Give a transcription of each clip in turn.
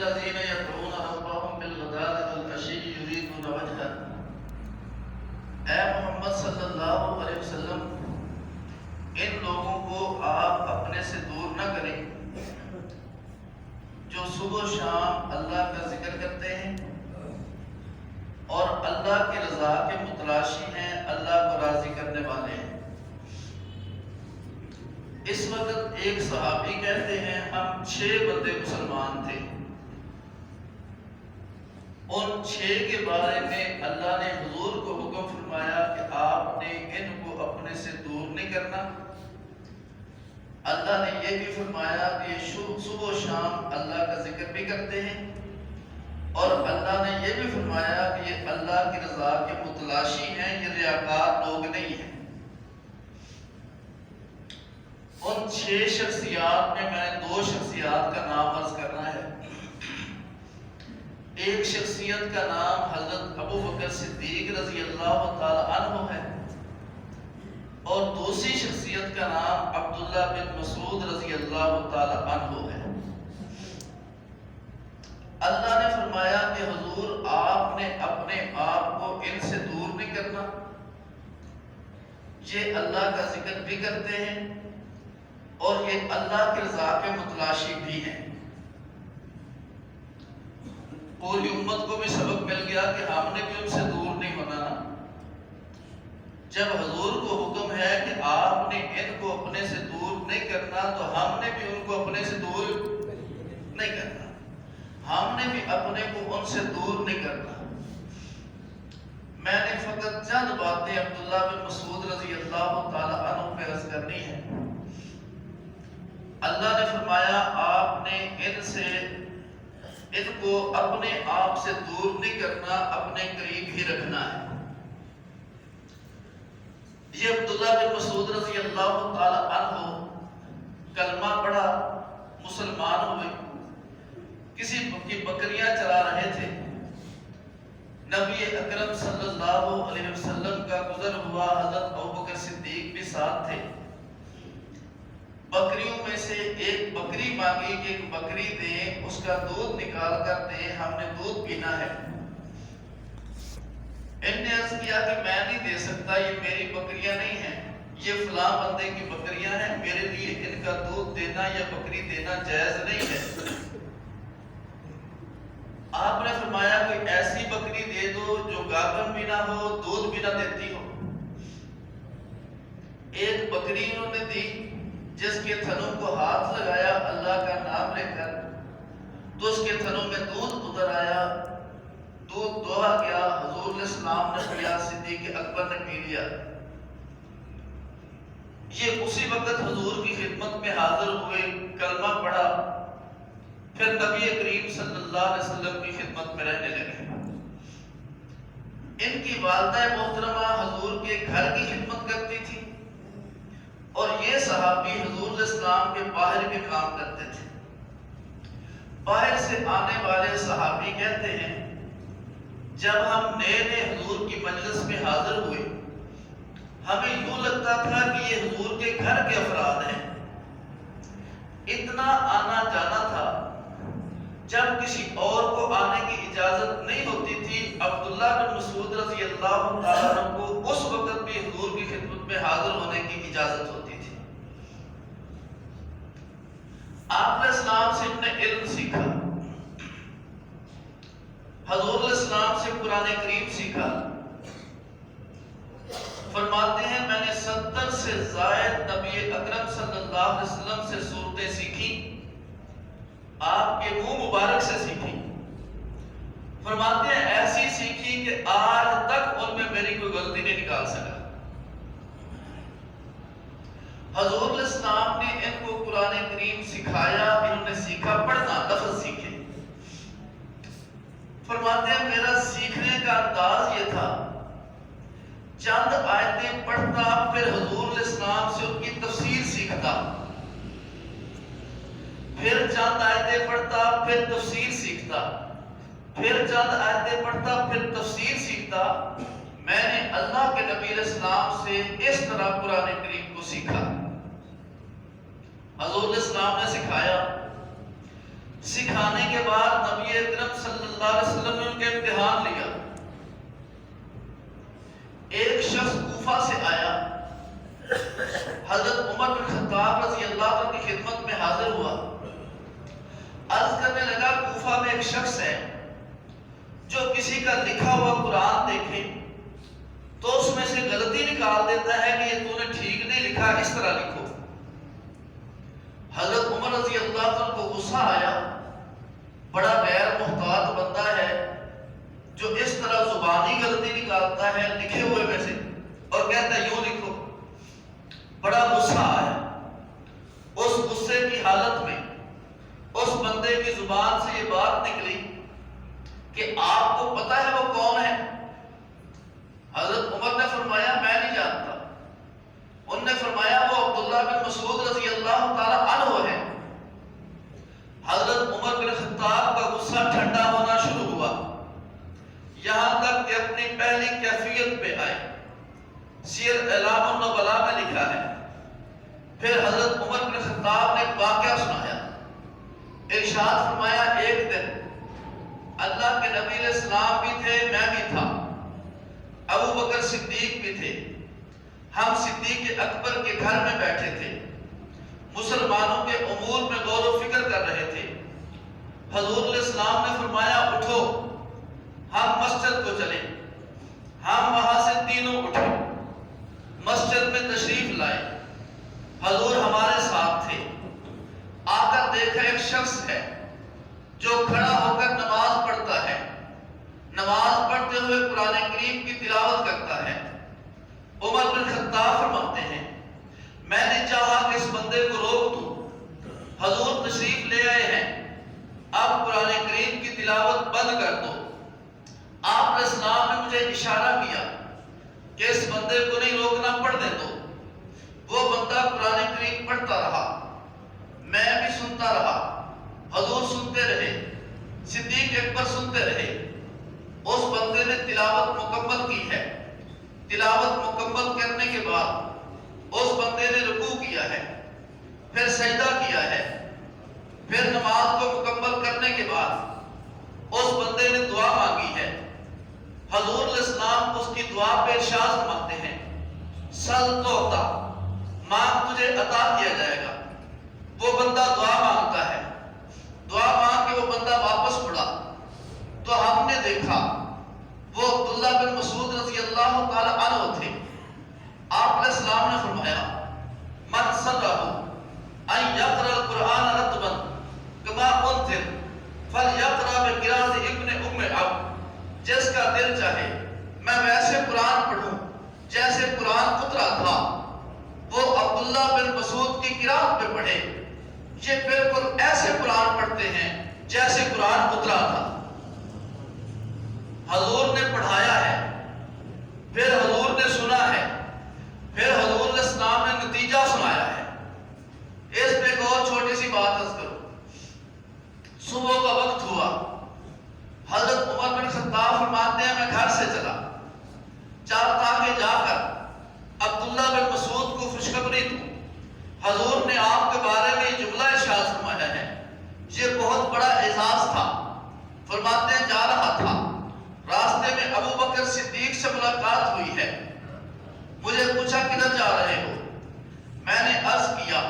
والذین یدعون ربهم بالغداة والعشی یریدون وجہہ۔ اے محمد صلی اللہ علیہ وسلم، ان لوگوں کو آپ اپنے سے دور نہ کریں جو صبح و شام اللہ کا ذکر کرتے ہیں اور اللہ کی رضا کے متلاشی ہیں، اللہ کو راضی کرنے والے ہیں۔ اس وقت ایک صحابی کہتے ہیں ہم 6 بندے مسلمان تھے، ان 6 کے بارے میں اللہ نے حضور کو حکم فرمایا کہ آپ نے ان کو اپنے سے دور نہیں کرنا۔ اللہ نے یہ بھی فرمایا کہ یہ صبح و شام اللہ کا ذکر بھی کرتے ہیں، اور اللہ نے یہ بھی فرمایا کہ یہ اللہ کی رضا کے متلاشی ہیں، یہ ریاکار لوگ نہیں ہیں۔ ان 6 شخصیات میں نے 2 شخصیات کا نام عرض کرنا ہے۔ ایک شخصیت کا نام حضرت ابو بکر صدیق رضی اللہ تعالی عنہ ہے، اور دوسری شخصیت کا نام عبداللہ بن مسعود رضی اللہ تعالی عنہ ہے۔ اللہ نے فرمایا کہ حضور آپ نے اپنے آپ کو ان سے دور نہیں کرنا، یہ اللہ کا ذکر بھی کرتے ہیں اور یہ اللہ کی رضا کے متلاشی بھی ہیں۔ پوری امت کو بھی سبق مل گیا کہ ہم نے بھی ان سے دور نہیں ہونا نا۔ جب حضور کو حکم ہے کہ آپ نے ان کو اپنے سے دور نہیں کرنا، تو ہم نے بھی ان کو اپنے سے دور نہیں کرنا، ہم نے بھی اپنے کو ان سے دور نہیں کرنا۔ میں نے فقط چند باتیں عبداللہ بن مسعود رضی اللہ تعالی عنہ پہ عرض کرنی ہے۔ اللہ نے فرمایا آپ نے ان کو اپنے آپ سے دور نہیں کرنا، اپنے قریب ہی رکھنا ہے۔ یہ عبداللہ بن مسعود رضی اللہ تعالی عنہ کلمہ پڑھا، مسلمان ہوئے، کسی کی بکریاں چلا رہے تھے۔ نبی اکرم صلی اللہ علیہ وسلم کا گزر ہوا، حضرت ابوبکر صدیق بھی ساتھ تھے۔ بکریوں میں سے ایک بکری مانگی کہ ایک بکری دیں، اس کا دودھ نکال کر دیں، ہم نے دودھ پینا ہے۔ ان نے عرض کیا کہ میں نہیں دے سکتا، یہ میری بکریاں نہیں ہیں، یہ فلاں بندے کی بکریاں ہیں، میرے لیے ان کا دودھ دینا یا بکری دینا جائز نہیں ہے۔ آپ نے فرمایا کوئی ایسی بکری دے دو جو گاگن بھی نہ ہو، دودھ بھی نہ دیتی ہو۔ ایک بکری انہوں نے دی، جس کے تھنوں کو ہاتھ لگایا اللہ کا نام لے کر، تو اس کے تھنوں میں دودھ اتر آیا، دودھ دوہا گیا، حضور علیہ السلام نے پیا، صدیق اکبر نے پی لیا۔ یہ اسی وقت حضور کی خدمت میں حاضر ہوئے، کلمہ پڑھا، پھر نبی کریم صلی اللہ علیہ وسلم کی خدمت میں رہنے لگے۔ ان کی والدہ محترمہ حضور کے گھر کی خدمت کرتی تھی، اور یہ صحابی حضور علیہ السلام کے باہر کے کام کرتے تھے۔ باہر سے آنے والے صحابی کہتے ہیں جب ہم نئے حضور کی مجلس میں حاضر ہوئے، ہمیں یوں لگتا تھا کہ یہ حضور کے گھر کے افراد ہیں، اتنا آنا جانا تھا۔ جب کسی اور کو آنے کی اجازت نہیں ہوتی تھی، عبداللہ بن مسعود رضی اللہ تعالیٰ عنہ کو اس وقت بھی حضور کی خدمت میں حاضر ہونے کی اجازت ہوتی تھی۔ آپ علیہ السلام سے انہوں نے علم سیکھا، حضور علیہ السلام سے قرآن کریم سیکھا۔ فرماتے ہیں میں نے 70 سے زائد نبی اکرم صلی اللہ علیہ وسلم سے سورتیں سیکھی، آپ کے منہ مبارک سے سیکھی۔ فرماتے ہیں ایسی سیکھی کہ آج تک ان میں میری کوئی غلطی نہیں نکال سکا۔ حضور علیہ السلام نے ان کو قرآن کریم سکھایا، انہوں نے سیکھا پڑھنا، لفظ سیکھے۔ فرماتے ہیں میرا سیکھنے کا انداز یہ تھا، چند آیتیں پڑھتا، پھر حضور علیہ السلام سے ان کی تفسیر سیکھتا، پھر چند آیتیں پڑھتا، پھر تفسیر سیکھتا، پھر چند آیتیں پڑھتا، پھر تفسیر سیکھتا۔ میں نے اللہ کے نبی علیہ السلام سے اس طرح قرآن کریم کو سیکھا۔ حضور علیہ السلام نے سکھایا، سکھانے کے بعد نبی نبی اکرم صلی اللہ علیہ وسلم نے ان کے امتحان لیا. ایک شخص کوفہ سے آیا، حضرت عمر بن خطاب رضی اللہ عنہ کی خدمت میں حاضر ہوا. عرض کرنے لگا کوفہ میں ایک شخص ہے جو کسی کا لکھا ہوا قرآن دیکھے تو اس میں سے غلطی نکال دیتا ہے کہ یہ تو نے ٹھیک نہیں لکھا، اس طرح لکھو. حضرت عمر رضی اللہ عنہ کو غصہ آیا، بڑا غیر محتاط بندہ ہے جو اس طرح زبانی غلطی نکالتا ہے لکھے ہوئے میں سے اور کہتا ہے یوں لکھو. بڑا غصہ آیا. اس غصے کی حالت میں اس بندے کی زبان سے یہ بات نکلی کہ آپ کو پتا ہے وہ کون ہے؟ حضرت عمر نے فرمایا میں نہیں جانتا. انہوں نے فرمایا وہ عبداللہ بن مسعود رضی اللہ تعالی عنہ ہے. حضرت عمر بن خطاب کا غصہ ٹھنڈا ہونا شروع ہوا، یہاں تک کہ اپنی پہلی کیفیت پہ آئے. سیر اعلام النبلاء میں لکھا ہے. پھر حضرت عمر بن خطاب نے ایک واقعہ سنایا. ارشاد فرمایا ایک دن اللہ کے نبی علیہ السلام بھی تھے، میں بھی تھا، ابو بکر صدیق بھی تھے. ہم صدیق اکبر کے گھر میں بیٹھے تھے، مسلمانوں کے امور میں غور و فکر کر رہے تھے. حضور علیہ السلام نے فرمایا اٹھو ہم مسجد کو چلیں. ہم وہاں سے تینوں اٹھے، مسجد میں تشریف لائے. حضور ہمارے ساتھ تھے. آ کر دیکھا ایک شخص ہے جو کھڑا ہو کر نماز پڑھتا ہے، نماز پڑھتے ہوئے قرآن کریم کی تلاوت کرتا ہے. عمر بن خطاب فرماتے ہیں میں نے چاہا کہ اس بندے کو روک دوں. حضور تشریف لے آئے ہیں، اب قرآن کریم کی تلاوت بند کر دو. آپ علیہ السلام نے مجھے اشارہ کیا کہ اس بندے کو نہیں روکنا، پڑھنے دو. وہ بندہ قرآن کریم پڑھتا رہا، میں بھی سنتا رہا. حضور سنتے رہے، صدیق اکبر سنتے رہے. اس بندے نے تلاوت مکمل کی ہے. تلاوت مکمل کرنے کے بعد اس بندے نے رکوع کیا ہے، پھر سجدہ کیا ہے. پھر نماز کو مکمل کرنے کے بعد اس بندے نے دعا مانگی ہے. حضور علیہ السلام اس کی دعا پہ ارشاد فرماتے ہیں سل توتا، مانگ تجھے عطا کیا جائے گا. وہ بندہ دعا مانگتا ہے، دعا مانگ کے وہ بندہ واپس مڑا تو ہم نے دیکھا وہ عبداللہ بن مسعود رضی اللہ تعالی عنہ تھے. آپ علیہ السلام نے فرمایا من سرہ ان یقرأ القرآن رتبا کما انزل فلیقرأ بقراءۃ ابن ام عبد. جس کا دل چاہے میں ویسے قرآن پڑھوں جیسے قرآن اترا تھا، وہ عبداللہ بن مسعود کی قرآت پہ پڑھے. یہ بالکل ایسے قرآن پڑھتے ہیں جیسے قرآن اترا تھا. حضور نے پڑھایا ہے، پھر حضور نے سنا ہے، پھر حضور علیہ السلام نے نتیجہ سنایا ہے. اس پہ ایک اور چھوٹی سی بات عرض کرو. صبح کا وقت ہوا، حضرت عمر بن خطاب فرماتے ہیں میں گھر سے چلا، چار تاکہ جا کر عبداللہ بن مسعود کو خوشخبری دوں. حضور نے آپ کے بارے میں یہ جملہ ارشاد فرمایا ہے. یہ بہت بڑا اعزاز تھا. فرماتے ہیں جا رہا تھا، راستے میں ابو بکر صدیق سے ملاقات ہوئی ہے. مجھے پوچھا کدھر جا رہے ہو؟ میں نے عرض کیا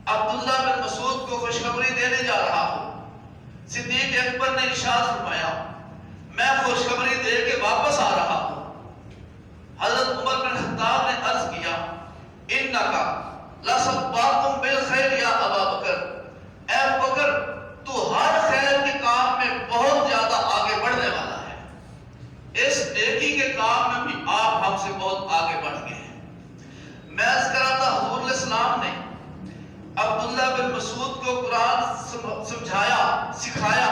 عبداللہ بن مسعود کو خوشخبری دینے جا رہا ہوں. صدیق اکبر نے ارشاد فرمایا میں خوشخبری دے کے واپس آ رہا ہوں. حضرت عمر بن خطاب نے عرض کیا انکا لسباق بالخیر یا ابا بکر، اے بکر تو ہر خیر کے کام میں بہت زیادہ آگے بڑھنے والا ہے. اس نیکی کے کام میں بھی آپ ہم سے بہت آگے بڑھ گئے ہیں. میں عرض کرا تھا حضور علیہ السلام نے عبداللہ بن مسعود کو قرآن سمجھایا، سکھایا،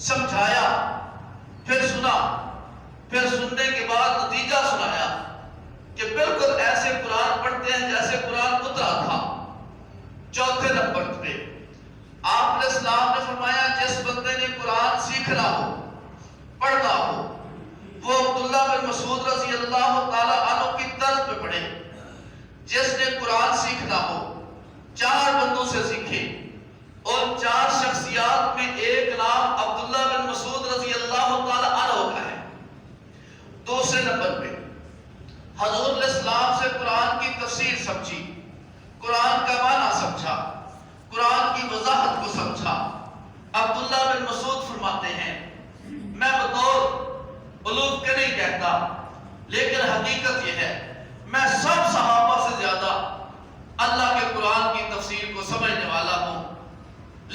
سمجھایا، پھر سنا، پھر سننے کے بعد نتیجہ سنایا کہ بالکل ایسے قرآن پڑھتے ہیں جیسے قرآن اترا تھا. چوتھے نمبر پہ آپ علیہ السلام نے فرمایا جس بندے نے قرآن سیکھنا ہو، پڑھنا ہو، وہ عبداللہ بن مسعود رضی اللہ تعالی عنہ کی طرز پہ پڑھے. جس نے قرآن سیکھنا ہو چار بندوں سے سیکھے، اور چار شخصیات میں ایک نام عبداللہ نمبر پہ حضور علیہ السلام سے قرآن کی تفسیر سمجھی، قرآن کا معنی سمجھا، قرآن کی وضاحت کو سمجھا۔ عبداللہ بن مسعود فرماتے ہیں میں بطور علوم کے نہیں کہتا، لیکن حقیقت یہ ہے میں سب صحابہ سے زیادہ اللہ کے قرآن کی تفسیر کو سمجھنے والا ہوں،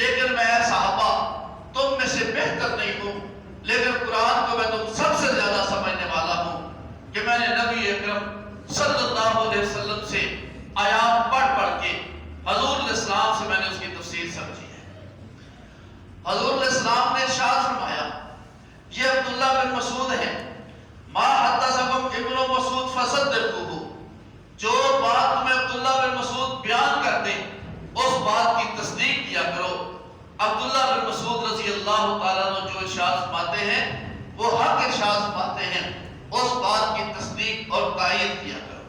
لیکن میں صحابہ تم میں سے بہتر نہیں ہوں، لیکن قرآن کو میں تم سب سے زیادہ سمجھنے والا ہوں کہ میں نے نبی اکرم صلی اللہ علیہ وسلم سے آیات پڑھ کے حضور علیہ السلام سے میں نے اس کی تفسیر سمجھی ہے۔ حضور علیہ السلام نے ارشاد فرمایا، یہ عبداللہ بن مسعود ہے، ما حدثکم ابن مسعود فصدقوہ، جو بات تمہیں عبداللہ بن مسعود بیان کر دیں اس بات کی تصدیق کیا کرو۔ عبداللہ بن مسعود رضی اللہ تعالیٰ عنہ جو ارشاد فرماتے ہیں وہ حق ارشاد فرماتے ہیں، اس بات کی تصدیق اور تائید کیا کرو۔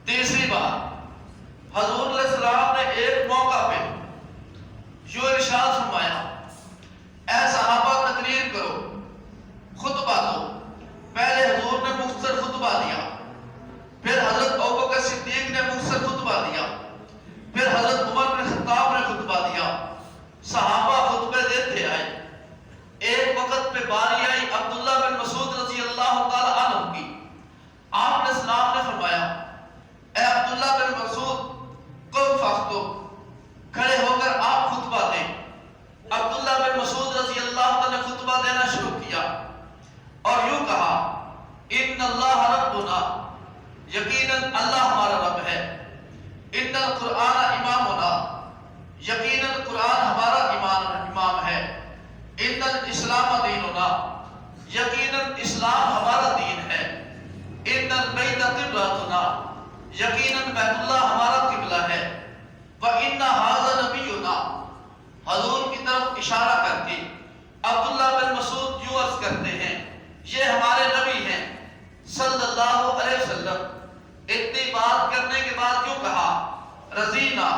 تیسری بات، حضور علیہ السلام نے ایک موقع پہ جو ارشاد فرمایا، اے صحابہ تقریر کرو، خطبہ دو۔ پہلے حضور نے مختصر خطبہ دیا، پھر حضرت ابوبکر صدیق نے مختصر خطبہ دیا، پھر حضرت عمر بن خطاب نے خطبہ دیا، صحابہ خطبے دیتے آئے۔ ایک وقت پہ باری آئی عبداللہ بن مسعود رضی اللہ تعالی عنہ کی۔ آپ نے السلام نے فرمایا، اے عبداللہ بن مسعود قم فاختو، کھڑے ہو کر آپ خطبہ دیں۔ عبداللہ بن مسعود رضی اللہ تعالی نے خطبہ دینا شروع کیا اور یوں کہا، ان اللہ ربنا، یقیناً اللہ ہمارا رب ہے، ان القرآن امامنا، یقیناً قرآن ہمارا امام ہے، ان الاسلام دیننا، یقیناً اسلام ہمارا دین ہے، ان البیت قبلتنا، یقیناً بیت اللہ ہمارا قبلہ ہے، وَإِنَّ هَذَا نَبِيُّنَا، حضور کی طرف اشارہ کر کے عبداللہ بن مسعود یوں عرض کرتے ہیں، یہ ہمارے نبی ہیں صلی اللہ علیہ وسلم۔ اتنی بات کرنے کے بعد کیوں کہا، رضینا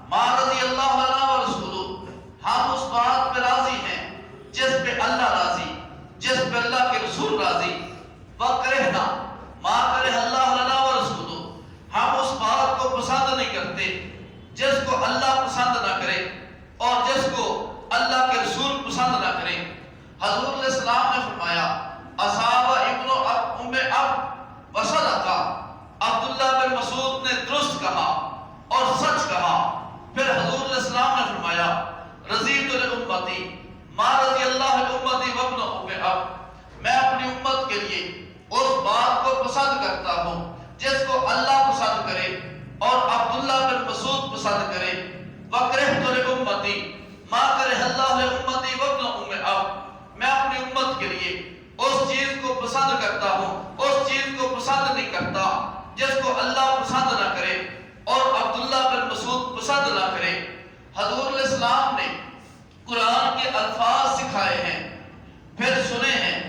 ما رضی اللہ عنہ ورسولہ، ہم اس بات پہ راضی ہیں جس پہ اللہ راضی، جس پہ اللہ کے رسول راضی، وَقَرِحْنَا ما کرہ اللہ عنہ ورسولہ، ہم اس بات کو پسند نہیں کرتے جس کو اللہ پسند نہ کرے اور جس کو اللہ کے رسول پسند نہ کرے۔ حضور علیہ السلام نے فرمایا، اصحاب ابن ام اب وصدقا، عبداللہ بن مسعود نے درست کہا اور سچ کہا۔ پھر حضور علیہ السلام نے فرمایا، رضیت لامتی ما رضی اللہ لامتی وابن ام اب، میں اپنی امت کے لیے اس بات کو پسند کرتا ہوں جس کو اللہ پسند کرے اور عبداللہ بن مسعود پسند کرے۔ وَقَرِحْتُ لِأُمَّتِي مَا كَرِهَ اللَّهُ لِأُمَّتِي وَابْنُ أُمِّ اب، میں اپنی امت کے لیے اس چیز کو پسند کرتا ہوں، اس چیز کو پسند نہیں کرتا جس کو اللہ پسند نہ کرے اور عبداللہ بن مسعود پسند نہ کرے۔ حضور علیہ السلام نے قرآن کے الفاظ سکھائے ہیں، پھر سنے ہیں،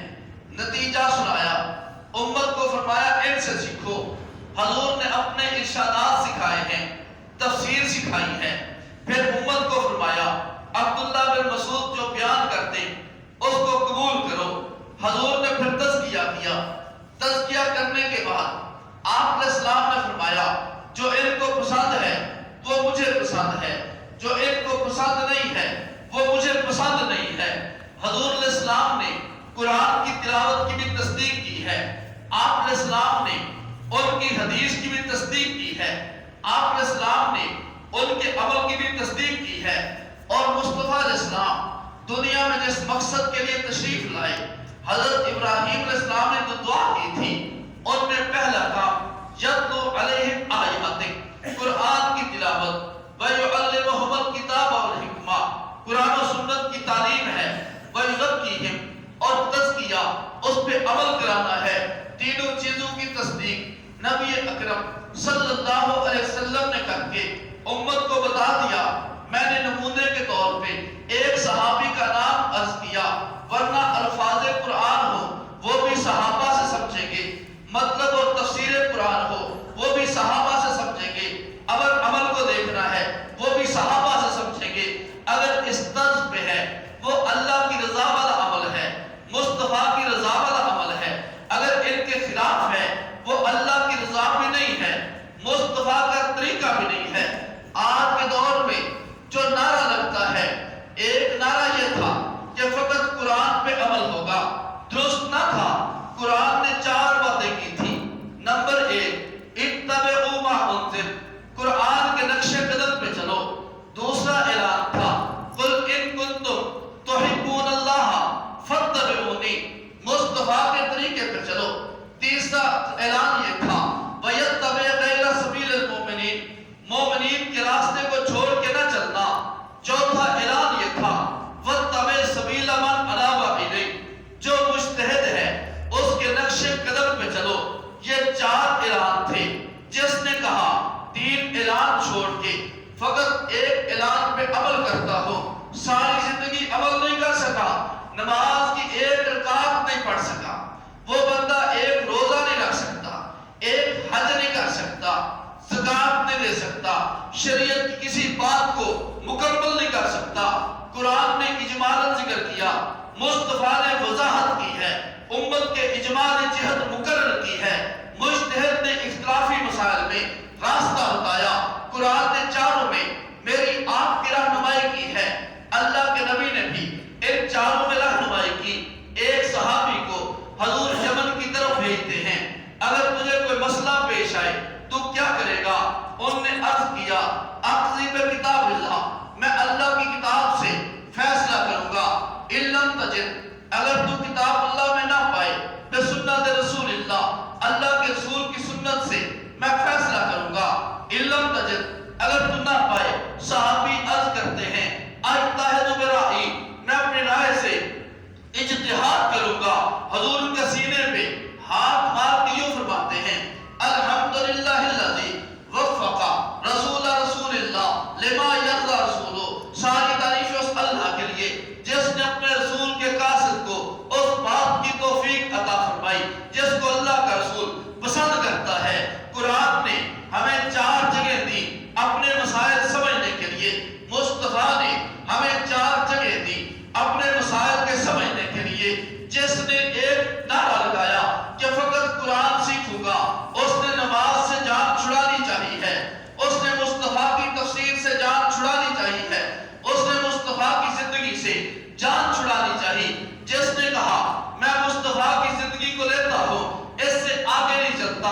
نتیجہ سنایا، امت کو فرمایا ان سے سیکھو۔ حضور نے اپنے ارشادات سکھائے ہیں، تفسیر سکھائی ہے، پھر امت کو فرمایا عبداللہ بن مسعود جو بیان کرتے اس کو قبول کرو۔ حضور نے پھر تزکیہ کیا، تزکیہ کرنے کے بعد آپ علیہ السلام نے فرمایا جو ان کو پسند ہے وہ مجھے پسند ہے، جو ان کو پسند نہیں ہے وہ مجھے پسند نہیں ہے۔ حضور علیہ السلام نے قرآن کی تلاوت کی بھی تصدیق کی ہے، آپ علیہ السلام نے ان کی حدیث کی بھی تصدیق کی ہے، آپ علیہ السلام نے ان کے عمل کی بھی تصدیق کی ہے، اور مصطفیٰ علیہ السلام دنیا میں جس مقصد کے لیے تشریف لائے، حضرت ابراہیم علیہ السلام نے جو دعا کی تھی ان میں پہلا کام یتلو علیہم آیاتک، قرآن کی تلاوت، وَيُعَلِّمُهُمُ الْكِتَابَ وَالْحِکْمَةَ، قرآن و سنت کی تعلیم ہے، وَيُزَکِّیہم، اور تزکیہ اس پہ عمل کرانا ہے۔ تینوں چیزوں کی تصدیق نبی اکرم صلی اللہ علیہ وسلم نے کر کے امت کو بتا دیا۔ میں نے نمونے کے طور پہ ایک صحابی کا نام عرض کیا، ورنہ الفاظ قرآن ہو وہ بھی صحابہ سے سمجھیں گے، مطلب اور تفسیر قرآن ہو وہ بھی صحابہ سے سمجھیں گے، اگر عمل کو دیکھنا ہے وہ بھی صحابہ سے سمجھیں گے۔ اگر اس طرز پہ ہے وہ اللہ کی رضا والا عمل ہے، مصطفیٰ کی رضا والا عمل ہے، نماز کی ایک رکعت نہیں پڑھ سکا، وہ بندہ ایک روزہ نہیں رکھ سکتا، ایک حج نہیں کر سکتا، زکات نہیں دے سکتا، شریعت کی کسی بات کو مکمل نہیں کر سکتا۔ قرآن نے اجمالاً ذکر کیا، مصطفیٰ نے وضاحت کی ہے، امت کے اجماع نے جہت مقرر کی ہے، مجتہد نے اختلافی مسائل میں راستہ بتایا، قرآن نے چاروں میں میری آپ کی رہنمائی کی ہے، اللہ کے نبی نے بھی ان چاروں میں رہنمائی کی۔ ایک صحابی کو حضور یمن کی طرف بھیجتے ہیں، اگر تجھے کوئی مسئلہ پیش آئے تو کیا کرے گا؟ انہوں نے عرض کیا، اقضی بکتاب اللہ، میں اللہ کی کتاب سے فیصلہ کروں گا، علم تجد، اگر تو کتاب اللہ میں نہ پائے، بسنت رسول اللہ، اللہ کے رسول کی سنت سے میں فیصلہ کروں گا، علم تجد، اگر تو نہ پائے۔ صحابی عرض کرتے ہیں، اجتہد برائی، میں اپنی رائے سے اجتہاد کروں گا۔ حضور ان کے سینے پہ ہاتھ مار کے یوں فرماتے ہیں، الحمدللہ الذی وفق رسول اللہ لما یرضی رسولہ، ساری تعریف اس اللہ کے لیے جس نے اپنے رسول کے قاصد کو اس بات کی توفیق عطا فرمائی جس کو اللہ کا رسول پسند کرتا ہے۔ قرآن نے ہمیں چار جگہ دی اپنے مسائل سمجھنے کے لیے، مصطفیٰ نے ہمیں چار جگہ دی اپنے مسائل کے سمجھنے کے لیے۔ جس نے ایک نعرہ لگایا کہ فقط قرآن سیکھوں گا، اس نے نماز سے جان چھڑانی چاہیے ہے، اس نے مصطفیٰ کی تفسیر سے جان چھڑانی چاہیے ہے، اس نے مصطفیٰ کی زندگی سے جان چھڑانی چاہیے۔ جس نے کہا میں مصطفیٰ کی زندگی کو لیتا ہوں، اس سے آگے نہیں چلتا،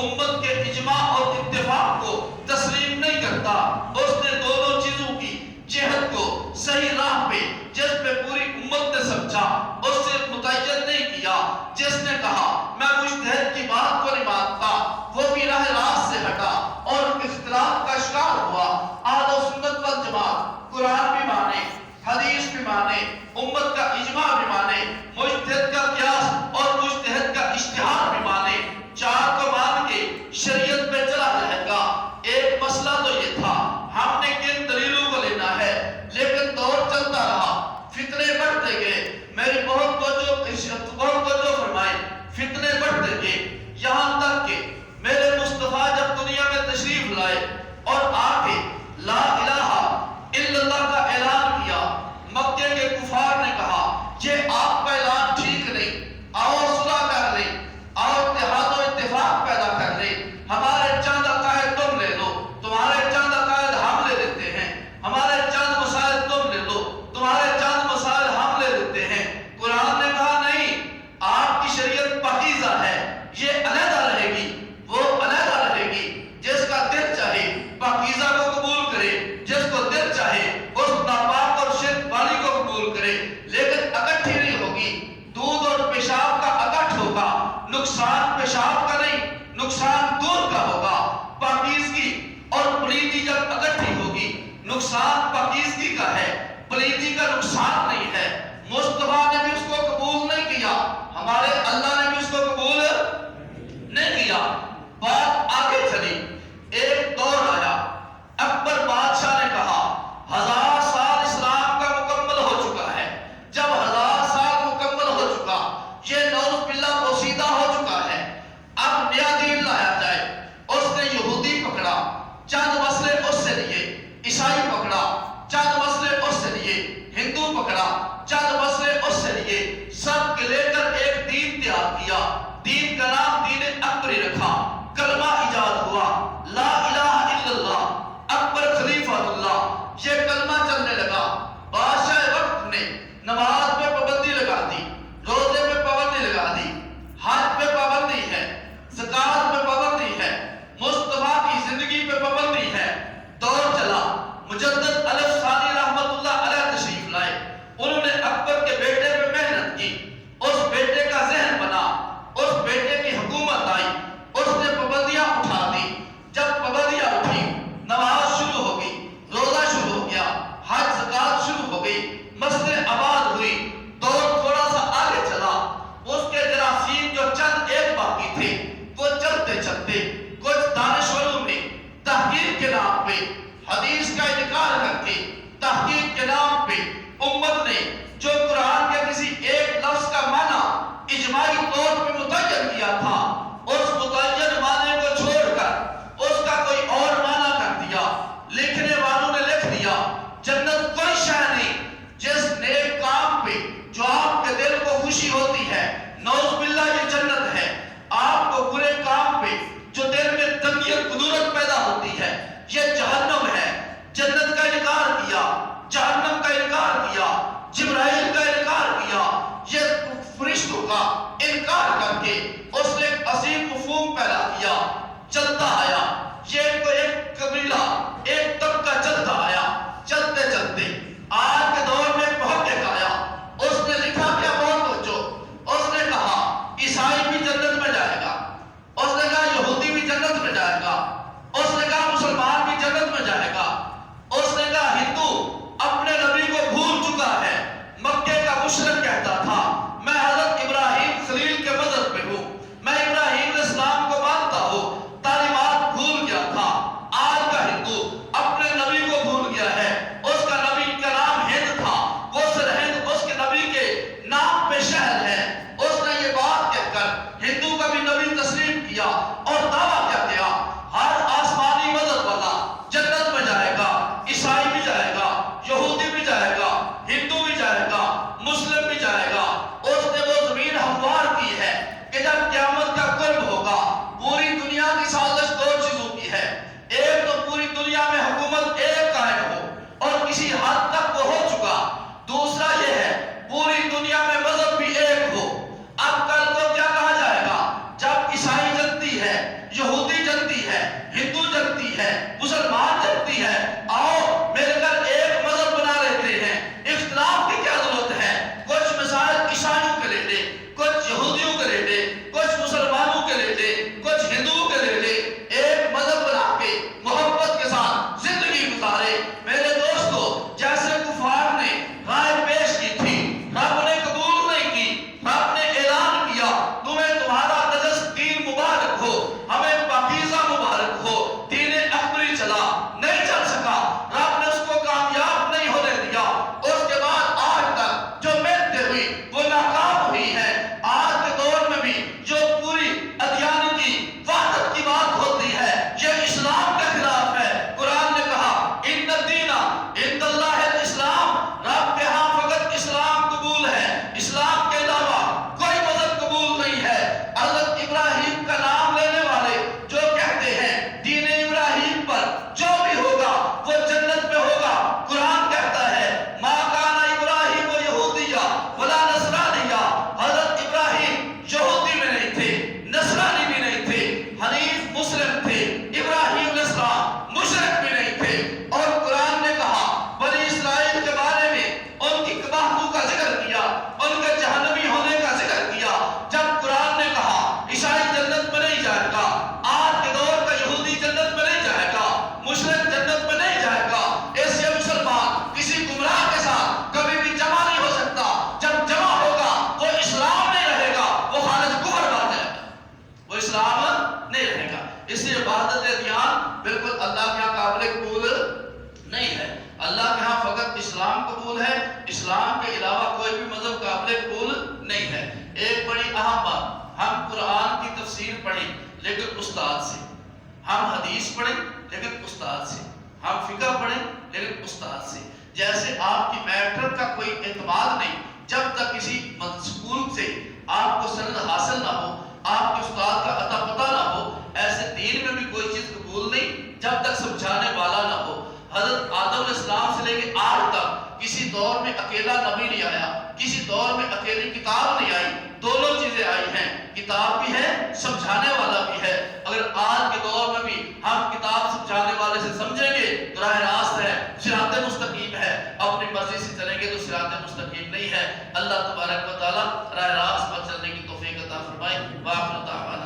امت کے اجماع اور اتفاق کو تسلیم نہیں کرتا، اس نے دونوں چیزوں کی جہت کو صحیح راہ پہ جس پہ پوری امت نے سمجھا اس سے متعین نہیں کیا۔ جس نے کہا میں مجتہد کی بات کو نہیں مانتا، وہ بھی راہ راست سے ہٹا اور اختلاف کا شکار ہوا۔ اہل سنت والجماعت قرآن بھی مانے، حدیث بھی مانے، امت کا اجماع بھی مانے، مجتہد کا قیاس اور مجتہد کا اجتہاد بھی مانے، چار کو مان کے شریعت پہ چلا جائے گا۔ ایک مسئلہ تو یہ تھا ہم نے کن دلیلوں کو لینا ہے، لیکن دور چلتا رہا، فتنے بڑھتے گئے، میری بہت توجہ فرمائے، فتنے بڑھتے گئے، یہاں تک کہ میرے مصطفیٰ جب دنیا میں تشریف لائے اور آگے لا الہ الا اللہ کا اعلان کیا، مکے کے کفار نے کہا یہ آپ کا اعلان ٹھیک نہیں، آؤ صلح کر لیں، آؤ اتحاد و اتفاق پیدا کر لیں، ہمارے چند عقائد تم لے لو، تمہارے چند عقائد ہم لے لیتے ہیں، ہمارے چند مسائل تم لے لو، تمہارے چند مسائل ہم لے لیتے ہیں۔ قرآن نے کہا نہیں، آپ کی شریعت پاکیزہ ہے، یہ علیحدہ رہے گی، وہ علیحدہ رہے گی، جس کا دل چاہے پاکیزہ کو قبول کرے، جس کو دل چاہے اس ناپاک اور شرک والی کو قبول کرے، لیکن اکٹھی نہیں ہوگی، دودھ اور پیشاب کا اکٹھ ہوگا، نقصان پیشاب کا نہیں، نقصان دودھ کا ہوگا۔ پاکیزگی اور پلیدی جب اکٹھی ہوگی، نقصان پاکیزگی کا ہے، پلیدی کا نقصان نہیں ہے۔ مصطفیٰ نے بھی اس کو قبول نہیں کیا، ہمارے اللہ نے بھی اس کو قبول نہیں کیا۔ بات آگے چلی، ایک دور آیا، اکبر بادشاہ نے کہا 1000 سال اسلام کا مکمل ہو چکا ہے۔ جب 1000 سال مکمل ہو چکا، یہ نعوذ باللہ پوشیدہ ہو چکا ہے، اب نیا دین لایا جائے۔ اس نے یہودی پکڑا، چند مسئلے اس سے لیے، عیسائی پکڑا، چند مسئلے اس سے لیے، ہندو پکڑا، چند مسئلے اس سے لیے، سب کے لے کر ایک دین تیار کیا۔ دین کا نام دین اکبری رکھا، کلمہ ایجاد ہوا، لا الہ الا اللہ، اکبر خلیفہ اللہ، یہ کلمہ چلنے لگا۔ بادشاہ وقت نے نماز پہ پابندی لگا دی، روزے پہ پابندی لگا دی، حج پہ پابندی ہے، زکات پہ پابندی ہے، مصطفیٰ کی زندگی پہ پابندی ہے۔ دور چلا، مجدد الف ثانی رحمت اللہ علیہ تشریف لائے، انہوں نے اکبر کے بیٹے پہ محنت کی، اس بیٹے کا ذہن بنا، اس بیٹے کی حکومت آئی، اس نے پابندیاں اٹھا دی۔ جب پابندیاں اٹھی، نماز شروع ہو گئی، روزہ شروع ہو گیا، حج زکات شروع ہو گئی، مسجد آباد ہوئی، قرآن کی تفسیر پڑھیں لیکن استاد سے، ہم حدیث پڑھیں لیکن استاد سے، ہم فقہ پڑھیں لیکن استاد سے. جیسے آپ کی میٹر کا کوئی اعتماد نہیں جب تک کسی اسکول سے آپ کو سند حاصل نہ ہو، آپ کے استاد کا عطا پتہ نہ ہو، ایسے دین میں بھی کوئی چیز قبول نہیں جب تک سمجھانے والا نہ ہو. حضرت آدم علیہ السلام سے لے کے آج تک کسی دور میں اکیلا نبی نہیں آیا، کسی دور میں اکیلی کتاب نہیں آئی. دونوں چیزیں آئی ہیں، کتاب بھی ہے، سمجھانے والا بھی ہے. اگر آج کے دور میں بھی ہم کتاب سمجھانے والے سے سمجھیں گے تو راہ راست ہے، صراط مستقیم ہے. اپنی مرضی سے چلیں گے تو صراط مستقیم نہیں ہے. اللہ تبارک و تعالی راہ راست پر چلنے کی توفیق عطا فرمائے. وآخر دعوانا